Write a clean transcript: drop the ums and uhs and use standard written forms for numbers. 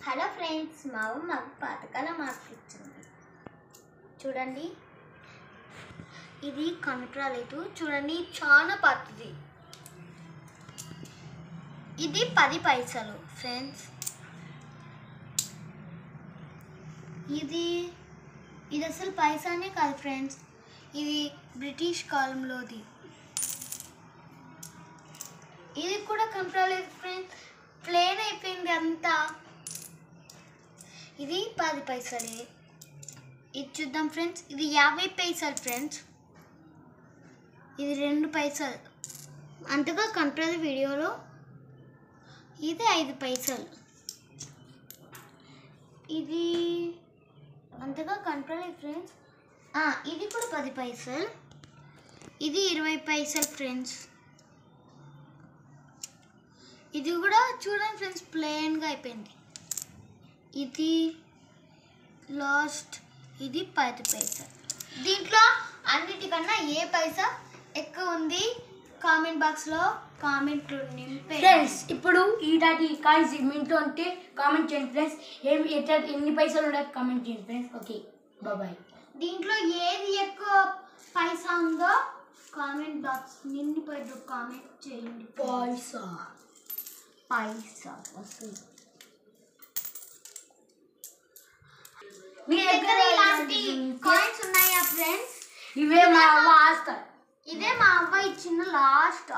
Hello friends, మా అమ్మ మాకు పాతకాల మార్కులు ఇచ్చింది. చూడండి, ఇది కనపరాలేదు. చూడండి, చాలా పాతది. ఇది 10 పైసలు ఫ్రెండ్స్. ఇది అసలు పైసానే కాదు ఫ్రెండ్స్, ఇది బ్రిటిష్ కాలంలోది. ఇది కూడా కనపరాలేదు ఫ్రెండ్స్, ప్లేన్ అయిపోయింది అంతా. ఇది 10 పైసలే. ఇది చూద్దాం ఫ్రెండ్స్, ఇది 50 పైసలు ఫ్రెండ్స్. ఇది 2 పైసలు, అంతగా కనపడదు వీడియోలో. ఇది 5 పైసలు. ఇది అంతగా కనపడలేదు ఫ్రెండ్స్. ఇది కూడా 10 పైసలు. ఇది 20 పైసలు ఫ్రెండ్స్. ఇది కూడా చూడండి ఫ్రెండ్స్, ప్లెయిన్గా అయిపోయింది. ఇది లాస్ట్, ఇది 10 పైసలు. దీంట్లో అన్నిటికన్నా ఏ పైసా ఎక్కువ ఉంది కామెంట్ బాక్స్లో కామెంట్లు నింపే ఫ్రెండ్స్. ఇప్పుడు ఈటాటి కాయిన్స్ మీ ఇంట్లో ఉంటే కామెంట్ చేయండి ఫ్రెండ్స్. ఎన్ని పైసలు ఉండదు కామెంట్ చేయండి ఫ్రెండ్స్. Okay, bye. దీంట్లో ఏది ఎక్కువ పైసా ఉందో కామెంట్ బాక్స్ నిండిపోయి కామెంట్ చేయండి. పైసా వస్తుంది. మీ దగ్గర ఇలాంటి కాయిన్స్ ఉన్నాయా ఫ్రెండ్స్? ఇవే మా అవ్వ ఆస్తి. ఇదే మా అవ్వ ఇచ్చిన లాస్ట్